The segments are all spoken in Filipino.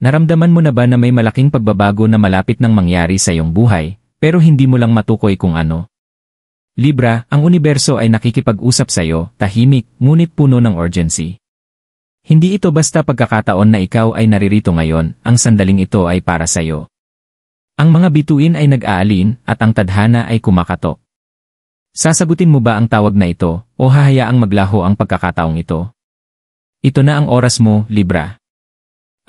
Naramdaman mo na ba na may malaking pagbabago na malapit nang mangyari sa iyong buhay, pero hindi mo lang matukoy kung ano? Libra, ang universo ay nakikipag-usap sa iyo, tahimik, ngunit puno ng urgency. Hindi ito basta pagkakataon na ikaw ay naririto ngayon, ang sandaling ito ay para sa iyo. Ang mga bituin ay nag-aalin, at ang tadhana ay kumakatok. Sasagutin mo ba ang tawag na ito, o hahayaang maglaho ang pagkakataong ito? Ito na ang oras mo, Libra.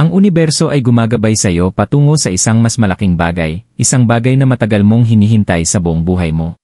Ang universo ay gumagabay sa iyo patungo sa isang mas malaking bagay, isang bagay na matagal mong hinihintay sa buong buhay mo.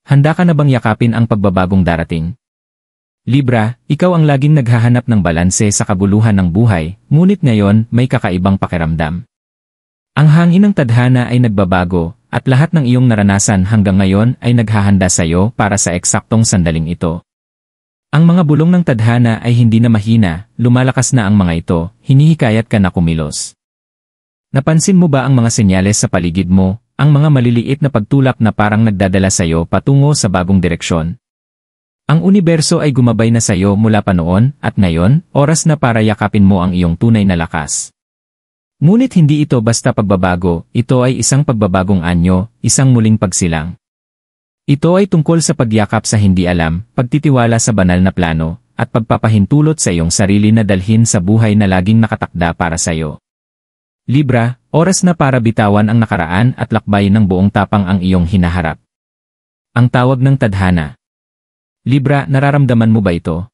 Handa ka na bang yakapin ang pagbabagong darating? Libra, ikaw ang laging naghahanap ng balanse sa kabuluhan ng buhay, ngunit ngayon may kakaibang pakiramdam. Ang hangin ng tadhana ay nagbabago, at lahat ng iyong naranasan hanggang ngayon ay naghahanda sa iyo para sa eksaktong sandaling ito. Ang mga bulong ng tadhana ay hindi na mahina, lumalakas na ang mga ito, hinihikayat ka na kumilos. Napansin mo ba ang mga senyales sa paligid mo, ang mga maliliit na pagtulak na parang nagdadala sa iyo patungo sa bagong direksyon? Ang universo ay gumabay na sa iyo mula pa noon, at ngayon, oras na para yakapin mo ang iyong tunay na lakas. Ngunit hindi ito basta pagbabago, ito ay isang pagbabagong anyo, isang muling pagsilang. Ito ay tungkol sa pagyakap sa hindi alam, pagtitiwala sa banal na plano, at pagpapahintulot sa iyong sarili na dalhin sa buhay na laging nakatakda para sa iyo. Libra, oras na para bitawan ang nakaraan at lakbayin ng buong tapang ang iyong hinaharap. Ang tawag ng tadhana. Libra, nararamdaman mo ba ito?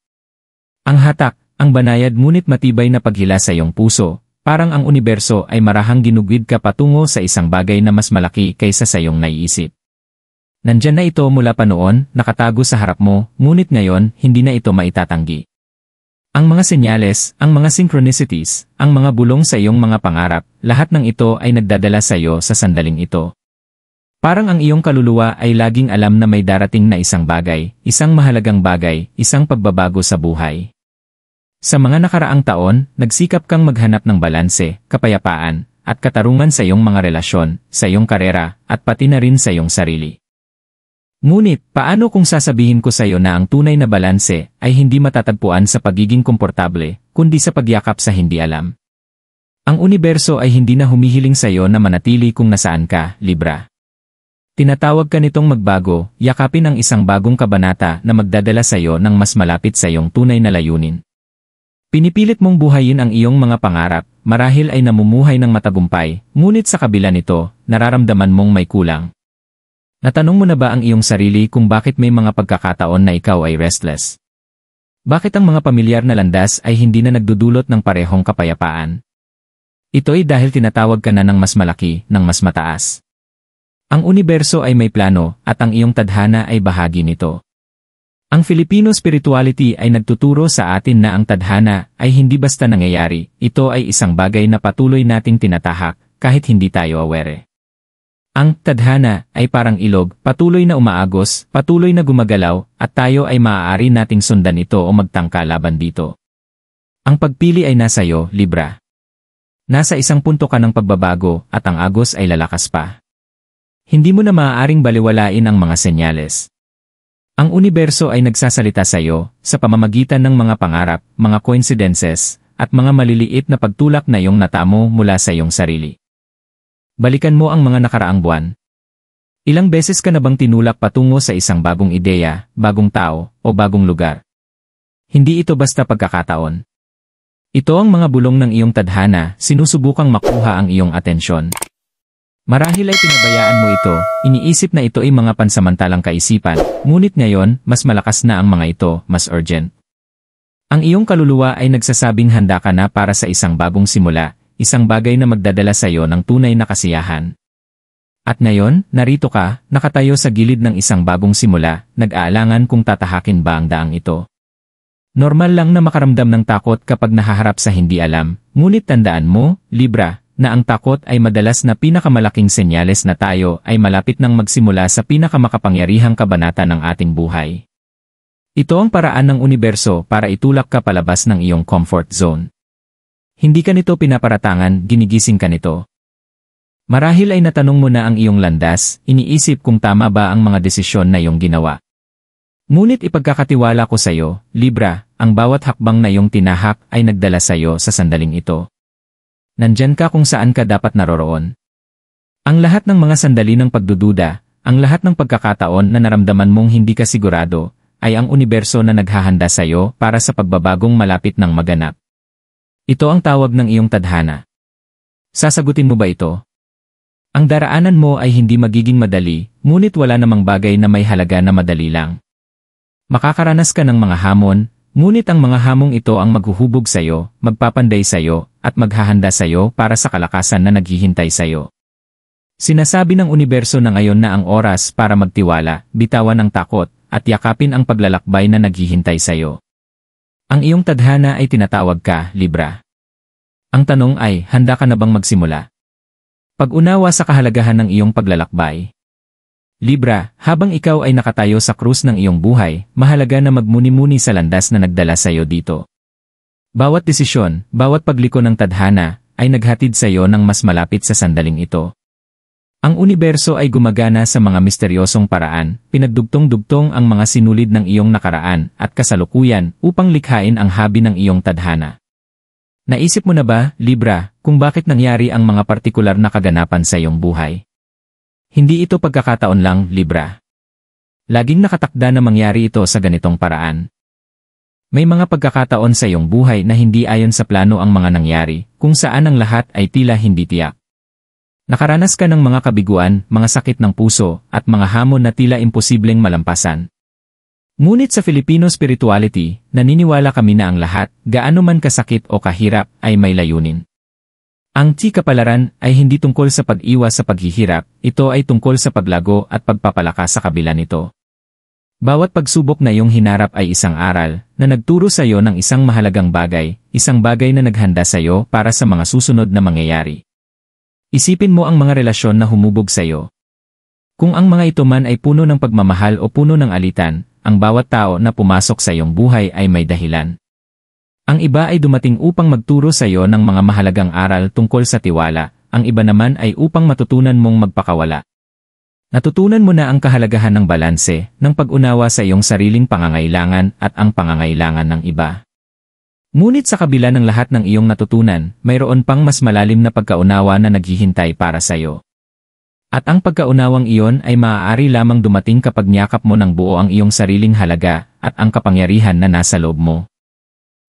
Ang hatak, ang banayad ngunit matibay na paghila sa iyong puso, parang ang universo ay marahang ginugwid ka patungo sa isang bagay na mas malaki kaysa sa iyong naiisip. Nandyan na ito mula pa noon, nakatago sa harap mo, ngunit ngayon, hindi na ito maitatanggi. Ang mga senyales, ang mga synchronicities, ang mga bulong sa iyong mga pangarap, lahat ng ito ay nagdadala sa iyo sa sandaling ito. Parang ang iyong kaluluwa ay laging alam na may darating na isang bagay, isang mahalagang bagay, isang pagbabago sa buhay. Sa mga nakaraang taon, nagsikap kang maghanap ng balanse, kapayapaan, at katarungan sa iyong mga relasyon, sa iyong karera, at pati na rin sa iyong sarili. Ngunit, paano kung sasabihin ko sa iyo na ang tunay na balanse ay hindi matatagpuan sa pagiging komportable, kundi sa pagyakap sa hindi alam? Ang universo ay hindi na humihiling sa iyo na manatili kung nasaan ka, Libra. Tinatawag ka nitong magbago, yakapin ang isang bagong kabanata na magdadala sa iyo ng mas malapit sa iyong tunay na layunin. Pinipilit mong buhayin ang iyong mga pangarap, marahil ay namumuhay ng matagumpay, ngunit sa kabila nito, nararamdaman mong may kulang. Natanong mo na ba ang iyong sarili kung bakit may mga pagkakataon na ikaw ay restless? Bakit ang mga pamilyar na landas ay hindi na nagdudulot ng parehong kapayapaan? Ito ay dahil tinatawag ka na ng mas malaki, ng mas mataas. Ang universo ay may plano, at ang iyong tadhana ay bahagi nito. Ang Filipino spirituality ay nagtuturo sa atin na ang tadhana ay hindi basta nangyayari, ito ay isang bagay na patuloy nating tinatahak, kahit hindi tayo aware. Ang tadhana ay parang ilog, patuloy na umaagos, patuloy na gumagalaw, at tayo ay maaari nating sundan ito o magtangka laban dito. Ang pagpili ay nasa iyo, Libra. Nasa isang punto ka ng pagbabago, at ang agos ay lalakas pa. Hindi mo na maaaring baliwalain ang mga senyales. Ang universo ay nagsasalita sa iyo, sa pamamagitan ng mga pangarap, mga coincidences, at mga maliliit na pagtulak na iyong natamo mula sa iyong sarili. Balikan mo ang mga nakaraang buwan. Ilang beses ka na bang tinulak patungo sa isang bagong ideya, bagong tao, o bagong lugar? Hindi ito basta pagkakataon. Ito ang mga bulong ng iyong tadhana, sinusubukang makuha ang iyong atensyon. Marahil ay pinabayaan mo ito, iniisip na ito ay mga pansamantalang kaisipan, ngunit ngayon, mas malakas na ang mga ito, mas urgent. Ang iyong kaluluwa ay nagsasabing handa ka na para sa isang bagong simula, isang bagay na magdadala sa iyo ng tunay na kasiyahan. At ngayon, narito ka, nakatayo sa gilid ng isang bagong simula, nag-aalangan kung tatahakin ba ang daang ito. Normal lang na makaramdam ng takot kapag nahaharap sa hindi alam, ngunit tandaan mo, Libra, na ang takot ay madalas na pinakamalaking senyales na tayo ay malapit nang magsimula sa pinakamakapangyarihang kabanata ng ating buhay. Ito ang paraan ng universo para itulak ka palabas ng iyong comfort zone. Hindi ka nito pinaparatangan, ginigising ka nito. Marahil ay natanong mo na ang iyong landas, iniisip kung tama ba ang mga desisyon na iyong ginawa. Ngunit ipagkakatiwala ko sa iyo, Libra, ang bawat hakbang na iyong tinahak ay nagdala sa iyo sa sandaling ito. Nandyan ka kung saan ka dapat naroroon. Ang lahat ng mga sandali ng pagdududa, ang lahat ng pagkakataon na naramdaman mong hindi ka sigurado, ay ang universo na naghahanda sa iyo para sa pagbabagong malapit ng maganap. Ito ang tawag ng iyong tadhana. Sasagutin mo ba ito? Ang daraanan mo ay hindi magiging madali, ngunit wala namang bagay na may halaga na madali lang. Makakaranas ka ng mga hamon, ngunit ang mga hamong ito ang maghuhubog sa iyo, magpapanday sa iyo, at maghahanda sa iyo para sa kalakasan na naghihintay sa iyo. Sinasabi ng universo na ngayon na ang oras para magtiwala, bitawan ang takot, at yakapin ang paglalakbay na naghihintay sa iyo. Ang iyong tadhana ay tinatawag ka, Libra. Ang tanong ay, handa ka na bang magsimula? Pag-unawa sa kahalagahan ng iyong paglalakbay. Libra, habang ikaw ay nakatayo sa krus ng iyong buhay, mahalaga na magmuni-muni sa landas na nagdala sa iyo dito. Bawat desisyon, bawat pagliko ng tadhana, ay naghatid sa iyo ng mas malapit sa sandaling ito. Ang universo ay gumagana sa mga misteryosong paraan, pinagdugtong-dugtong ang mga sinulid ng iyong nakaraan at kasalukuyan upang likhain ang habi ng iyong tadhana. Naisip mo na ba, Libra, kung bakit nangyari ang mga partikular na kaganapan sa iyong buhay? Hindi ito pagkakataon lang, Libra. Laging nakatakda na mangyari ito sa ganitong paraan. May mga pagkakataon sa iyong buhay na hindi ayon sa plano ang mga nangyari, kung saan ang lahat ay tila hindi tiyak. Nakaranas ka ng mga kabiguan, mga sakit ng puso, at mga hamon na tila imposibleng malampasan. Ngunit sa Filipino spirituality, naniniwala kami na ang lahat, gaano man kasakit o kahirap, ay may layunin. Ang kapalaran ay hindi tungkol sa pag-iwas sa paghihirap, ito ay tungkol sa paglago at pagpapalakas sa kabila nito. Bawat pagsubok na iyong hinarap ay isang aral, na nagturo sa iyo ng isang mahalagang bagay, isang bagay na naghanda sa iyo para sa mga susunod na mangyayari. Isipin mo ang mga relasyon na humubog sa iyo. Kung ang mga ito man ay puno ng pagmamahal o puno ng alitan, ang bawat tao na pumasok sa iyong buhay ay may dahilan. Ang iba ay dumating upang magturo sa iyo ng mga mahalagang aral tungkol sa tiwala, ang iba naman ay upang matutunan mong magpakawala. Natutunan mo na ang kahalagahan ng balanse, ng pag-unawa sa iyong sariling pangangailangan at ang pangangailangan ng iba. Ngunit sa kabila ng lahat ng iyong natutunan, mayroon pang mas malalim na pagkaunawa na naghihintay para sa iyo. At ang pagkaunawang iyon ay maaari lamang dumating kapag niyakap mo ng buo ang iyong sariling halaga at ang kapangyarihan na nasa loob mo.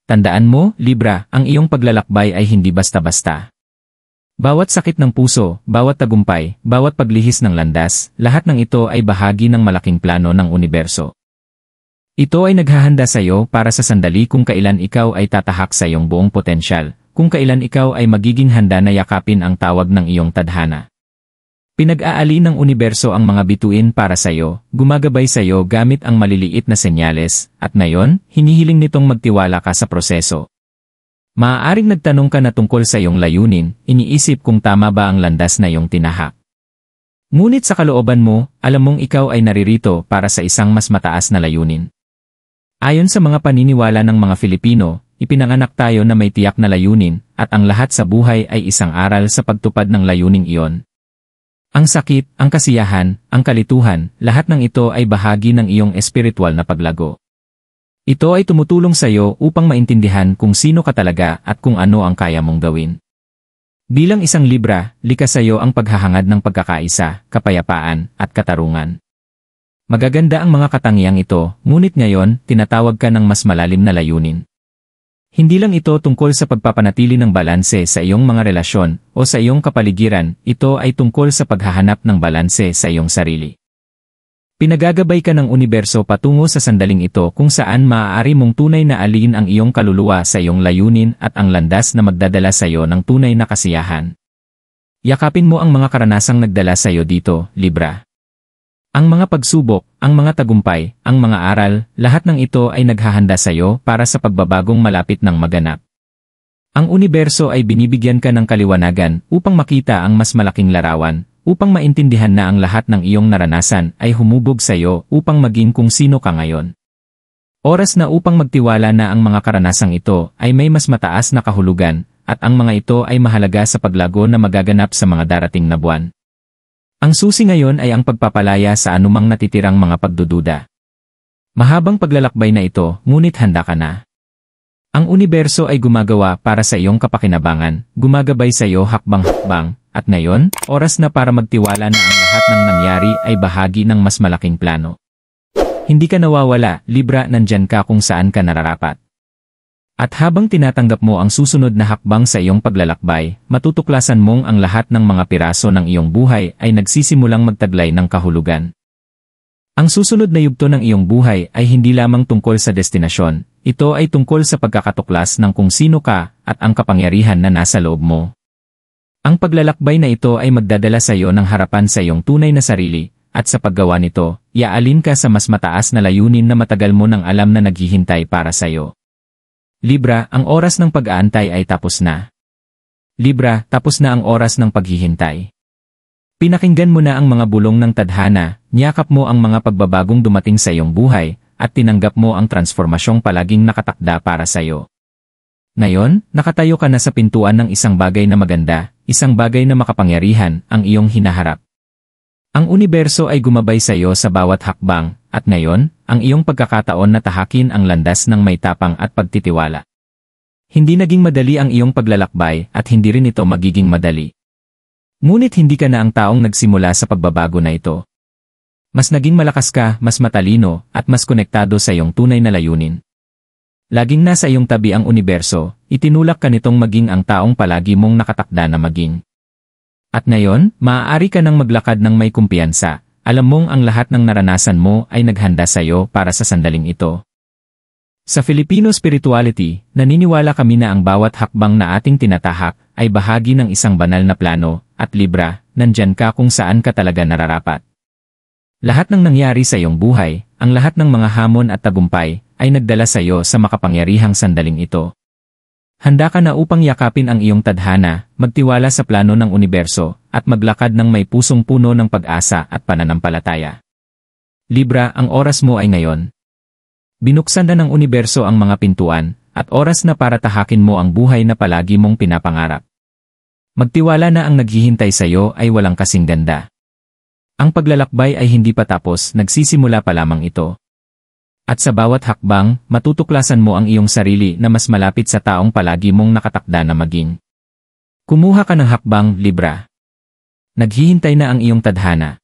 Tandaan mo, Libra, ang iyong paglalakbay ay hindi basta-basta. Bawat sakit ng puso, bawat tagumpay, bawat paglihis ng landas, lahat ng ito ay bahagi ng malaking plano ng universo. Ito ay naghahanda sa iyo para sa sandali kung kailan ikaw ay tatahak sa iyong buong potensyal, kung kailan ikaw ay magiging handa na yakapin ang tawag ng iyong tadhana. Pinag-aali ng universo ang mga bituin para sa iyo, gumagabay sa iyo gamit ang maliliit na senyales, at ngayon, hinihiling nitong magtiwala ka sa proseso. Maaaring nagtanong ka na tungkol sa iyong layunin, iniisip kung tama ba ang landas na iyong tinahak. Ngunit sa kalooban mo, alam mong ikaw ay naririto para sa isang mas mataas na layunin. Ayon sa mga paniniwala ng mga Filipino, ipinanganak tayo na may tiyak na layunin, at ang lahat sa buhay ay isang aral sa pagtupad ng layuning iyon. Ang sakit, ang kasiyahan, ang kalituhan, lahat ng ito ay bahagi ng iyong espiritual na paglago. Ito ay tumutulong sa iyo upang maintindihan kung sino ka talaga at kung ano ang kaya mong gawin. Bilang isang Libra, likas sa iyo ang paghahangad ng pagkakaisa, kapayapaan, at katarungan. Magaganda ang mga katangiang ito, ngunit ngayon, tinatawag ka ng mas malalim na layunin. Hindi lang ito tungkol sa pagpapanatili ng balanse sa iyong mga relasyon o sa iyong kapaligiran, ito ay tungkol sa paghahanap ng balanse sa iyong sarili. Pinagagabay ka ng universo patungo sa sandaling ito kung saan maaari mong tunay na aliin ang iyong kaluluwa sa iyong layunin at ang landas na magdadala sa iyo ng tunay na kasiyahan. Yakapin mo ang mga karanasang nagdala sa iyo dito, Libra. Ang mga pagsubok, ang mga tagumpay, ang mga aral, lahat ng ito ay naghahanda sa iyo para sa pagbabagong malapit ng maganap. Ang universo ay binibigyan ka ng kaliwanagan upang makita ang mas malaking larawan, upang maintindihan na ang lahat ng iyong naranasan ay humubog sa iyo upang maging kung sino ka ngayon. Oras na upang magtiwala na ang mga karanasang ito ay may mas mataas na kahulugan, at ang mga ito ay mahalaga sa paglago na magaganap sa mga darating na buwan. Ang susi ngayon ay ang pagpapalaya sa anumang natitirang mga pagdududa. Mahabang paglalakbay na ito, ngunit handa ka na. Ang universo ay gumagawa para sa iyong kapakinabangan, gumagabay sa iyo hakbang-hakbang, at ngayon, oras na para magtiwala na ang lahat ng nangyari ay bahagi ng mas malaking plano. Hindi ka nawawala, Libra, nandyan ka kung saan ka nararapat. At habang tinatanggap mo ang susunod na hakbang sa iyong paglalakbay, matutuklasan mong ang lahat ng mga piraso ng iyong buhay ay nagsisimulang magtaglay ng kahulugan. Ang susunod na yugto ng iyong buhay ay hindi lamang tungkol sa destinasyon, ito ay tungkol sa pagkakatuklas ng kung sino ka at ang kapangyarihan na nasa loob mo. Ang paglalakbay na ito ay magdadala sa iyo ng harapan sa iyong tunay na sarili, at sa paggawa nito, iaalin ka sa mas mataas na layunin na matagal mo nang alam na naghihintay para sa iyo. Libra, ang oras ng pag-aantay ay tapos na. Libra, tapos na ang oras ng paghihintay. Pinakinggan mo na ang mga bulong ng tadhana, niyakap mo ang mga pagbabagong dumating sa iyong buhay, at tinanggap mo ang transformasyong palaging nakatakda para sa iyo. Ngayon, nakatayo ka na sa pintuan ng isang bagay na maganda, isang bagay na makapangyarihan, ang iyong hinaharap. Ang universo ay gumabay sa iyo sa bawat hakbang, at ngayon, ang iyong pagkakataon na tahakin ang landas ng may tapang at pagtitiwala. Hindi naging madali ang iyong paglalakbay, at hindi rin ito magiging madali. Ngunit hindi ka na ang taong nagsimula sa pagbabago na ito. Mas naging malakas ka, mas matalino, at mas konektado sa iyong tunay na layunin. Laging nasa iyong tabi ang universo, itinulak ka nitong maging ang taong palagi mong nakatakda na maging. At ngayon, maaari ka nang maglakad ng may kumpiyansa, alam mong ang lahat ng naranasan mo ay naghanda sa iyo para sa sandaling ito. Sa Filipino spirituality, naniniwala kami na ang bawat hakbang na ating tinatahak ay bahagi ng isang banal na plano, at Libra, nandyan ka kung saan ka talaga nararapat. Lahat ng nangyari sa iyong buhay, ang lahat ng mga hamon at tagumpay, ay nagdala sa iyo sa makapangyarihang sandaling ito. Handa ka na upang yakapin ang iyong tadhana, magtiwala sa plano ng universo, at maglakad ng may pusong puno ng pag-asa at pananampalataya. Libra, ang oras mo ay ngayon. Binuksan na ng universo ang mga pintuan, at oras na para tahakin mo ang buhay na palagi mong pinapangarap. Magtiwala na ang naghihintay sa iyo ay walang kasing ganda. Ang paglalakbay ay hindi pa tapos, nagsisimula pa lamang ito. At sa bawat hakbang, matutuklasan mo ang iyong sarili na mas malapit sa taong palagi mong nakatakda na maging. Kumuha ka ng hakbang, Libra. Naghihintay na ang iyong tadhana.